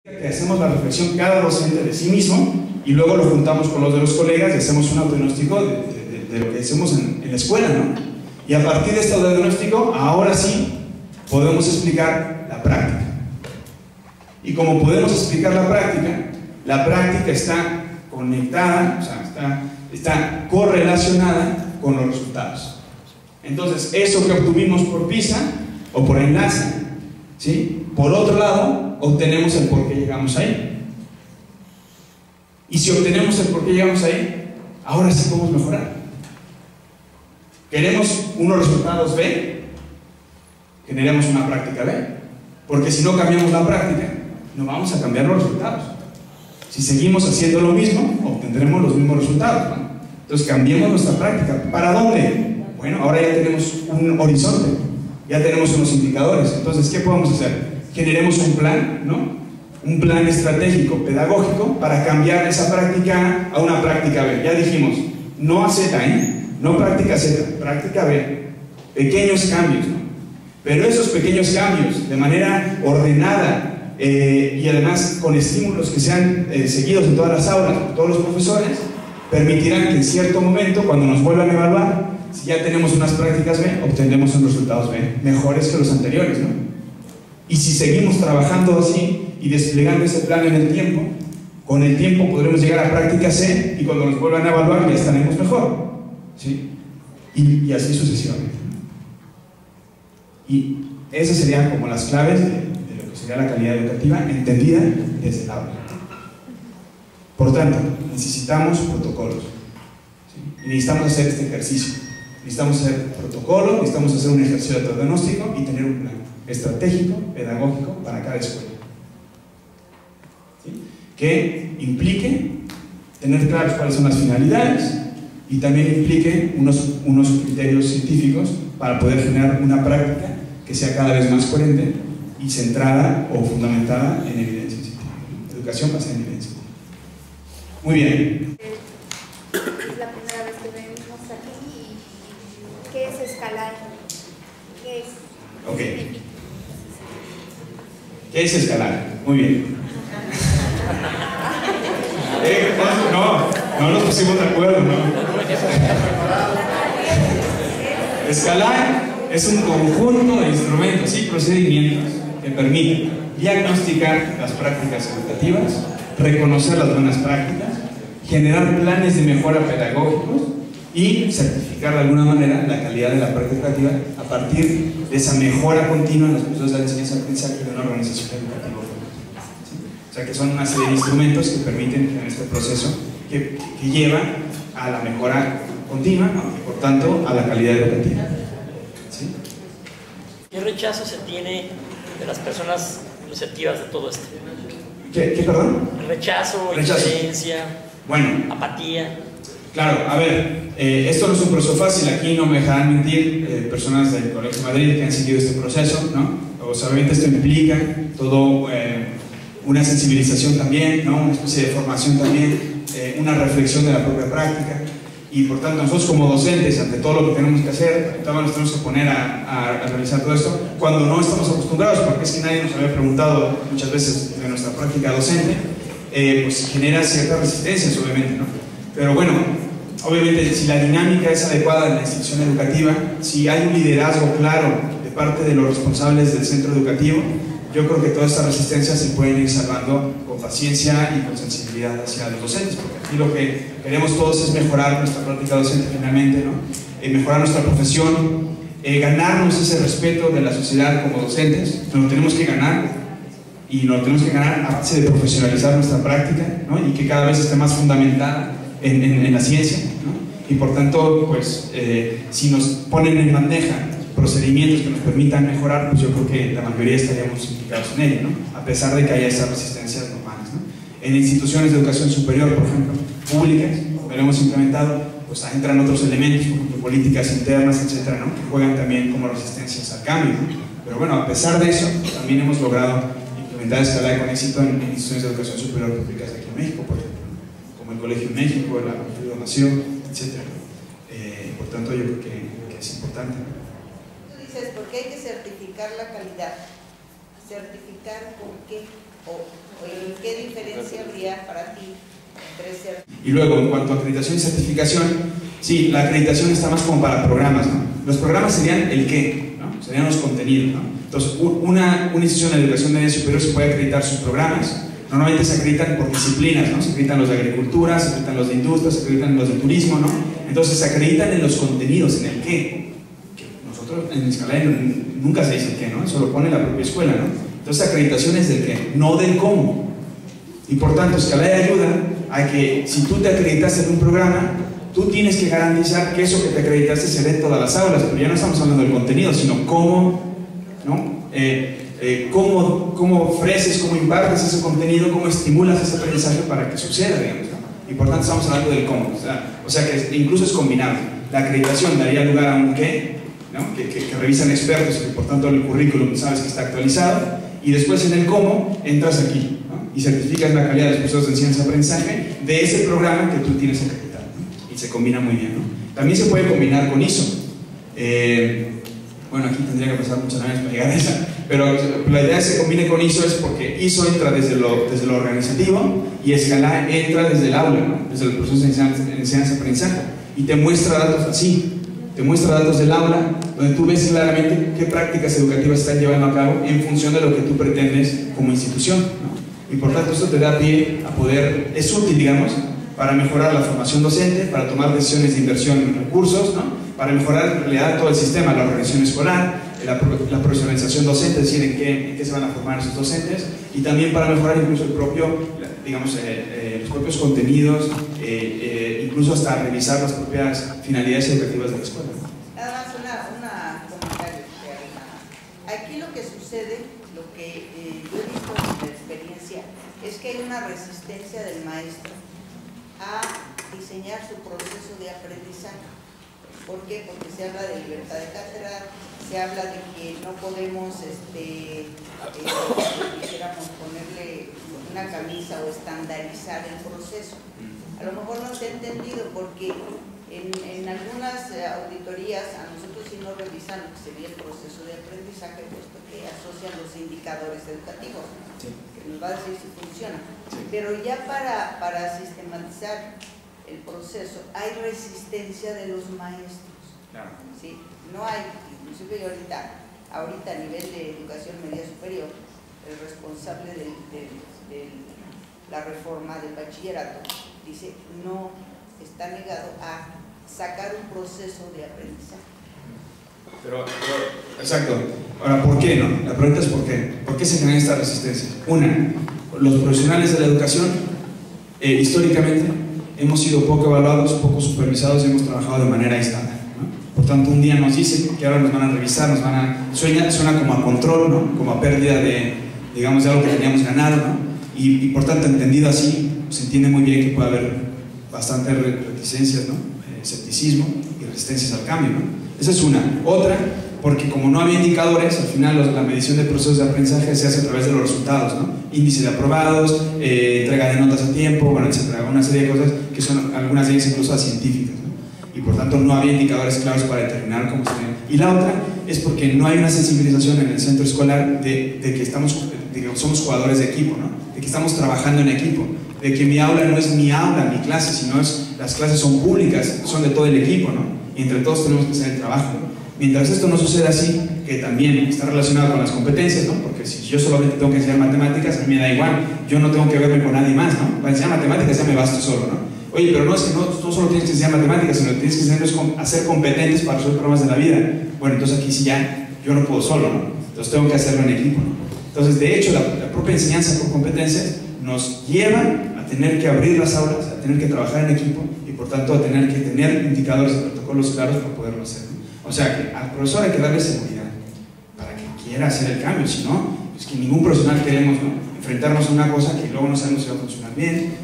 Que hacemos la reflexión cada docente de sí mismo y luego lo juntamos con los de los colegas y hacemos un autodiagnóstico de lo que hacemos en la escuela, ¿no? Y a partir de este autodiagnóstico, ahora sí podemos explicar la práctica. Y como podemos explicar la práctica está conectada, o sea, está correlacionada con los resultados. Entonces, eso que obtuvimos por PISA o por enlace, ¿sí? Por otro lado, obtenemos el por qué llegamos ahí. Y si obtenemos el por qué llegamos ahí, ahora sí podemos mejorar. Queremos unos resultados B, generemos una práctica B. Porque si no cambiamos la práctica, no vamos a cambiar los resultados. Si seguimos haciendo lo mismo, obtendremos los mismos resultados, ¿no? Entonces cambiemos nuestra práctica. ¿Para dónde? Bueno, ahora ya tenemos un horizonte, ya tenemos unos indicadores. Entonces, ¿qué podemos hacer? Generemos un plan, ¿no? Un plan estratégico, pedagógico, para cambiar esa práctica A a una práctica B. Ya dijimos, no a Z, no práctica Z, práctica B. Pequeños cambios, ¿no? Pero esos pequeños cambios, de manera ordenada y además con estímulos que sean seguidos en todas las aulas por todos los profesores, permitirán que en cierto momento, cuando nos vuelvan a evaluar, si ya tenemos unas prácticas B, obtendremos unos resultados B mejores que los anteriores, ¿no? Y si seguimos trabajando así y desplegando ese plan en el tiempo, con el tiempo podremos llegar a práctica C y cuando nos vuelvan a evaluar ya estaremos mejor, ¿sí? Y así sucesivamente. Y esas serían como las claves de lo que sería la calidad educativa entendida desde el aula. Por tanto, necesitamos protocolos, ¿sí? Y necesitamos hacer este ejercicio. Necesitamos hacer protocolo, necesitamos hacer un ejercicio de autodiagnóstico y tener un plan estratégico, pedagógico para cada escuela, ¿sí? Que implique tener claros cuáles son las finalidades y también implique unos criterios científicos para poder generar una práctica que sea cada vez más coherente y centrada o fundamentada en evidencia científica. Educación basada en evidencia científica. Muy bien. Es la primera vez que venimos aquí. ¿Qué es escalar? ¿Qué es? Ok. ¿Qué es escalar? Muy bien. No nos pusimos de acuerdo, ¿no? Escalar es un conjunto de instrumentos y procedimientos que permiten diagnosticar las prácticas educativas, reconocer las buenas prácticas, generar planes de mejora pedagógicos y certificar de alguna manera la calidad de la práctica educativa a partir de esa mejora continua en los procesos de enseñanza-aprendizaje de una organización educativa. ¿Sí? O sea que son una serie de instrumentos que permiten generar este proceso que lleva a la mejora continua, ¿no? Y por tanto a la calidad educativa. ¿Sí? ¿Qué rechazo se tiene de las personas receptivas de todo esto? ¿Qué perdón? Rechazo, indiferencia, bueno, apatía. Claro, a ver, esto no es un proceso fácil, aquí no me dejarán mentir personas del Colegio de Madrid que han seguido este proceso, ¿no? Obviamente esto implica todo una sensibilización también, ¿no? Una especie de formación también, una reflexión de la propia práctica y por tanto nosotros como docentes, ante todo lo que tenemos que hacer, todavía nos tenemos que poner a realizar todo esto cuando no estamos acostumbrados, porque es que nadie nos había preguntado muchas veces de nuestra práctica docente, pues genera ciertas resistencias obviamente, ¿no? Pero bueno, obviamente si la dinámica es adecuada en la institución educativa, si hay un liderazgo claro de parte de los responsables del centro educativo, yo creo que todas estas resistencias se pueden ir salvando con paciencia y con sensibilidad hacia los docentes, porque aquí lo que queremos todos es mejorar nuestra práctica docente finalmente, ¿no? Mejorar nuestra profesión, ganarnos ese respeto de la sociedad como docentes, nos lo tenemos que ganar y nos lo tenemos que ganar a base de profesionalizar nuestra práctica, ¿no? Y que cada vez esté más fundamentada en la ciencia, ¿no? Y por tanto, pues, si nos ponen en bandeja procedimientos que nos permitan mejorar, pues yo creo que la mayoría estaríamos implicados en ello, ¿no? A pesar de que haya estas resistencias normales, ¿no? En instituciones de educación superior, por ejemplo, públicas, como lo hemos implementado, pues entran otros elementos, por ejemplo, políticas internas, etcétera, ¿no? Que juegan también como resistencias al cambio, ¿no? Pero bueno, a pesar de eso, también hemos logrado implementar escalada con éxito en instituciones de educación superior públicas aquí en México, por ejemplo, como el Colegio de México, la Donación, etc. Por tanto, yo creo que es importante. Tú dices, ¿por qué hay que certificar la calidad? ¿Certificar por qué? ¿O en ¿qué diferencia habría para ti entre ser? Y luego, en cuanto a acreditación y certificación, sí, la acreditación está más como para programas, ¿no? Los programas serían el qué, ¿no? Serían los contenidos, ¿no? Entonces, una institución de educación media superior se puede acreditar sus programas. Normalmente se acreditan por disciplinas, ¿no? Se acreditan los de agricultura, se acreditan los de industria, se acreditan los de turismo, ¿no? Entonces se acreditan en los contenidos, en el qué. Que nosotros en Escalaya nunca se dice el qué, ¿no? Eso lo pone la propia escuela, ¿no? Entonces acreditación es del qué, no del cómo. Y por tanto, Escalaya ayuda a que si tú te acreditaste en un programa, tú tienes que garantizar que eso que te acreditaste se dé en todas las aulas, pero ya no estamos hablando del contenido, sino cómo, ¿no? Cómo ofreces, cómo impartes ese contenido, cómo estimulas ese aprendizaje para que suceda, digamos, ¿no? Y por tanto estamos hablando del cómo, o sea que incluso es combinado. La acreditación daría lugar a un qué, ¿no? que revisan expertos y que por tanto el currículum sabes que está actualizado, y después en el cómo entras aquí, ¿no? Y certificas la calidad de los procesos de enseñanza y aprendizaje de ese programa que tú tienes acreditado, ¿no? Y se combina muy bien, ¿no? También se puede combinar con ISO. Bueno, aquí tendría que pasar muchos años para llegar a esa, pero la idea de que se combine con ISO es porque ISO entra desde lo organizativo y Escalaya entra desde el aula, ¿no? Desde el proceso de enseñanza-aprendizaje, y te muestra datos así, te muestra datos del aula, donde tú ves claramente qué prácticas educativas están llevando a cabo en función de lo que tú pretendes como institución, ¿no? Y por tanto esto te da pie a poder, es útil, digamos, para mejorar la formación docente, para tomar decisiones de inversión en recursos, ¿no? Para mejorar en realidad todo el sistema, la organización escolar, la profesionalización docente, es decir, en qué se van a formar esos docentes, y también para mejorar incluso el propio, digamos, los propios contenidos, incluso hasta revisar las propias finalidades educativas de la escuela. Nada más una comentario. Aquí lo que sucede, lo que yo he visto en la experiencia, es que hay una resistencia del maestro a diseñar su proceso de aprendizaje. ¿Por qué? Porque se habla de libertad de cátedra, se habla de que no podemos, quisiéramos ponerle una camisa o estandarizar el proceso. A lo mejor no se ha entendido porque en algunas auditorías a nosotros sí nos revisan lo que sería el proceso de aprendizaje, puesto que asocian los indicadores educativos, sí, que nos va a decir si funciona. Sí. Pero ya para sistematizar el proceso hay resistencia de los maestros. Claro. ¿Sí? No hay, inclusive ahorita a nivel de educación media superior, el responsable de la reforma del bachillerato dice no está negado a sacar un proceso de aprendizaje. Pero exacto. Ahora, ¿por qué no? La pregunta es ¿por qué? ¿Por qué se genera esta resistencia? Una, los profesionales de la educación históricamente hemos sido poco evaluados, poco supervisados y hemos trabajado de manera aislada, ¿no? Por tanto, un día nos dicen que ahora nos van a revisar, suena como a control, ¿no? Como a pérdida de, digamos, de algo que teníamos ganado, ¿no? Y por tanto, entendido así, se entiende muy bien que puede haber bastantes reticencias, ¿no? Escepticismo y resistencias al cambio, ¿no? Esa es una. Otra, porque como no había indicadores, al final la medición de procesos de aprendizaje se hace a través de los resultados, ¿no? Índice de aprobados, entrega de notas a tiempo, bueno, etcétera, una serie de cosas que son algunas de ellas incluso científicas, ¿no? Y por tanto no había indicadores claros para determinar cómo se ve. Y la otra es porque no hay una sensibilización en el centro escolar de que somos jugadores de equipo, ¿no? De que estamos trabajando en equipo, de que mi aula no es mi aula, mi clase, sino las clases son públicas, son de todo el equipo, ¿no? Y entre todos tenemos que hacer el trabajo, ¿no? Mientras esto no suceda así, que también está relacionado con las competencias, ¿no? Porque si yo solamente tengo que enseñar matemáticas, a mí me da igual, yo no tengo que verme con nadie más, ¿no? Para enseñar matemáticas ya me basto solo, ¿no? Oye, pero no es que no solo tienes que enseñar matemáticas, sino que tienes que enseñarlos a ser competentes para resolver problemas de la vida. Bueno, entonces aquí sí ya, yo no puedo solo, ¿no? Entonces tengo que hacerlo en equipo, ¿no? Entonces, de hecho, la propia enseñanza por competencias nos lleva a tener que abrir las aulas, a tener que trabajar en equipo y por tanto a tener que tener indicadores y protocolos claros para poderlo hacer, ¿no? O sea que al profesor hay que darle seguridad para que quiera hacer el cambio, si no, es que ningún profesional queremos, ¿no? Enfrentarnos a una cosa que luego no sabemos si va a funcionar bien.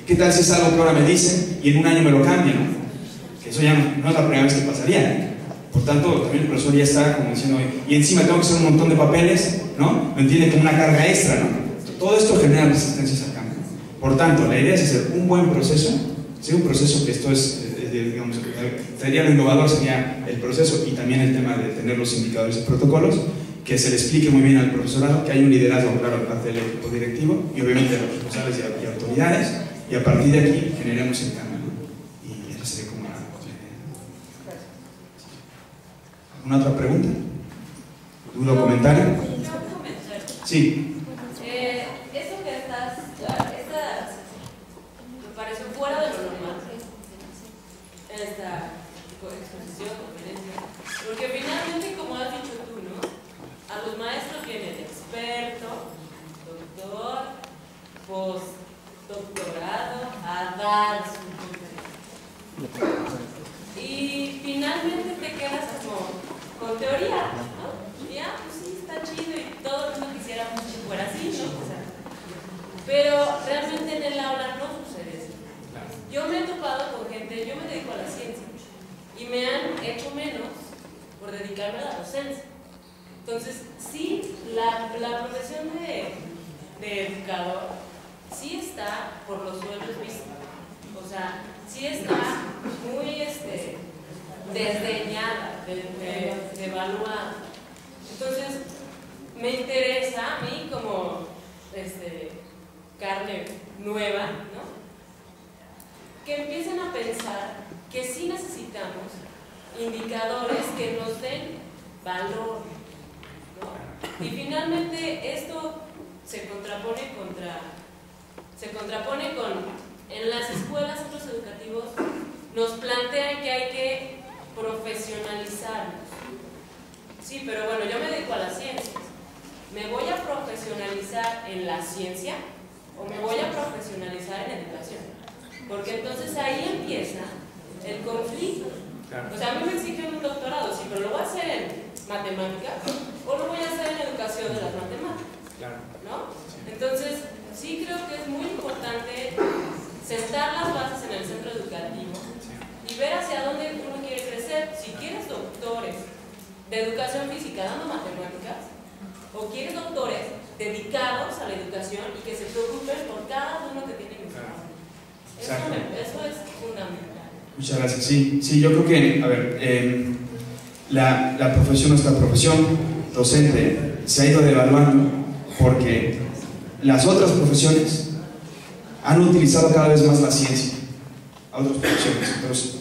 ¿Qué tal si es algo que ahora me dicen y en un año me lo cambian, ¿no? Que eso ya no es la primera vez que pasaría, ¿eh? Por tanto, también el profesor ya está como diciendo, y encima tengo que hacer un montón de papeles, ¿no? Me entiende como una carga extra, ¿no? Todo esto genera resistencias al cambio. Por tanto, la idea es hacer un buen proceso, ¿sí? Un proceso que esto es, digamos, sería lo innovador, sería el proceso y también el tema de tener los indicadores y protocolos, que se le explique muy bien al profesorado, que hay un liderazgo claro por parte del equipo directivo y obviamente de los responsables y autoridades, y a partir de aquí generemos el cambio, ¿no? Y esa sería como la idea. ¿Alguna otra pregunta? ¿Duda o comentario? Sí. Eso que estás, me pareció fuera de lo normal, esta exposición, conferencia, porque finalmente, como has dicho tú, ¿no? A los maestros viene el experto, doctor, postdoctorado, a dar su conferencia. Y finalmente te quedas como con teoría, ¿no? Y pues sí, está chido y todo el mundo quisiera que fuera así, ¿no? O sea, pero realmente en el aula no sucede eso. Yo me he topado con gente, yo me dedico a la ciencia y me han hecho menos por dedicarme a la docencia. Entonces, sí, la profesión de educador sí está por los suelos vistos. O sea, sí está muy desdeñada, devaluada. Entonces, me interesa a mí como carne nueva, ¿no? Que empiecen a pensar que sí necesitamos indicadores que nos den valor, ¿no? Y finalmente esto se contrapone con, en las escuelas, centros educativos, nos plantean que hay que profesionalizarnos. Sí, pero bueno, yo me dedico a las ciencias. ¿Me voy a profesionalizar en la ciencia o me voy a profesionalizar en educación? Porque entonces ahí empieza el conflicto. O sea, a mí me exigen un doctorado, sí, pero lo voy a hacer en matemáticas o lo voy a hacer en educación de las matemáticas, ¿no? Entonces, sí creo que es muy importante sentar las bases en el centro educativo y ver hacia dónde uno quiere crecer. Si quieres doctores de educación física dando matemáticas, o quieres doctores dedicados a la educación y que se preocupen por cada uno que tiene que ser. Eso es fundamental. Muchas gracias. Sí, yo creo que, a ver, la profesión, nuestra profesión docente se ha ido devaluando porque las otras profesiones han utilizado cada vez más la ciencia a otras profesiones,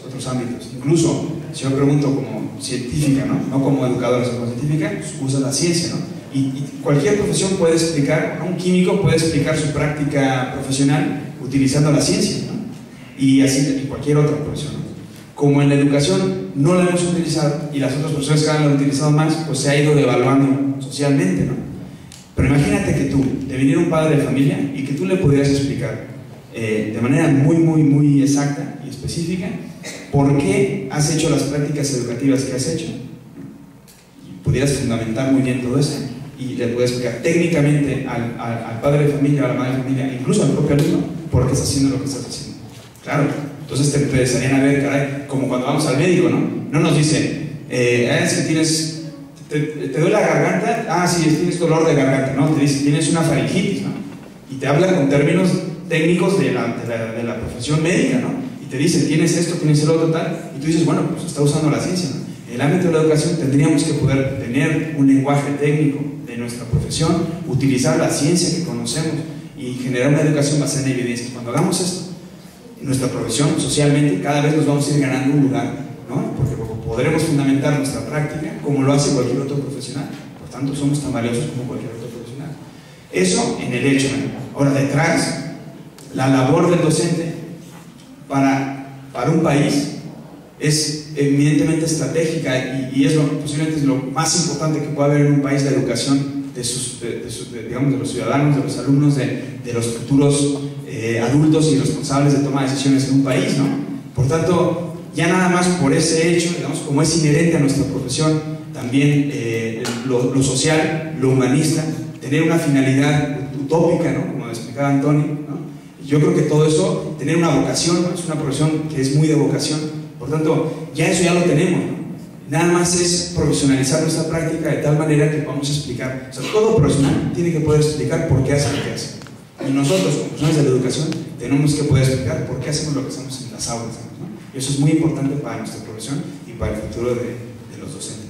otros ámbitos. Incluso, si yo pregunto como científica, no como educadora, sino como científica, pues usa la ciencia, ¿no? Y cualquier profesión puede explicar, un químico puede explicar su práctica profesional utilizando la ciencia, ¿no? Y así y cualquier otra profesión, ¿no? Como en la educación no la hemos utilizado y las otras profesiones cada vez la han utilizado más, pues se ha ido devaluando socialmente, ¿no? Pero imagínate que tú, te viniera un padre de familia y que tú le pudieras explicar de manera muy exacta y específica por qué has hecho las prácticas educativas que has hecho. Y pudieras fundamentar muy bien todo eso y le puedes explicar técnicamente al padre de familia o a la madre de familia, incluso al propio alumno, por qué estás haciendo lo que estás haciendo. Claro, entonces te empezarían a ver, caray, como cuando vamos al médico, ¿no? No nos dicen, es que tienes, te duele la garganta, ah, sí, tienes dolor de garganta, ¿no? Te dicen, tienes una faringitis, ¿no? Y te hablan con términos técnicos de la profesión médica, ¿no? Y te dicen, tienes esto, tienes el otro, tal, y tú dices, bueno, pues está usando la ciencia, ¿no? En el ámbito de la educación tendríamos que poder tener un lenguaje técnico de nuestra profesión, utilizar la ciencia que conocemos y generar una educación basada en evidencias. Cuando hagamos esto, en nuestra profesión, socialmente, cada vez nos vamos a ir ganando un lugar, ¿no? Porque podremos fundamentar nuestra práctica como lo hace cualquier otro profesional. Por tanto, somos tan valiosos como cualquier otro profesional. Eso en el hecho, ¿no? Ahora, detrás, la labor del docente para un país es evidentemente estratégica y es posiblemente es lo más importante que puede haber en un país, la educación digamos, de los ciudadanos, de los alumnos, de los futuros adultos y responsables de toma de decisiones en un país, ¿no? Por tanto, ya nada más por ese hecho, digamos, como es inherente a nuestra profesión, también lo social, lo humanista, tener una finalidad utópica, ¿no? Como explicaba Antonio, ¿no? Yo creo que todo eso, tener una vocación, ¿no? Es una profesión que es muy de vocación. Por tanto, ya eso ya lo tenemos, ¿no? Nada más es profesionalizar nuestra práctica de tal manera que podamos explicar. O sea, todo profesional tiene que poder explicar por qué hace lo que hace. Y nosotros, como profesionales de la educación, tenemos que poder explicar por qué hacemos lo que hacemos en las aulas, ¿no? Y eso es muy importante para nuestra profesión y para el futuro de los docentes.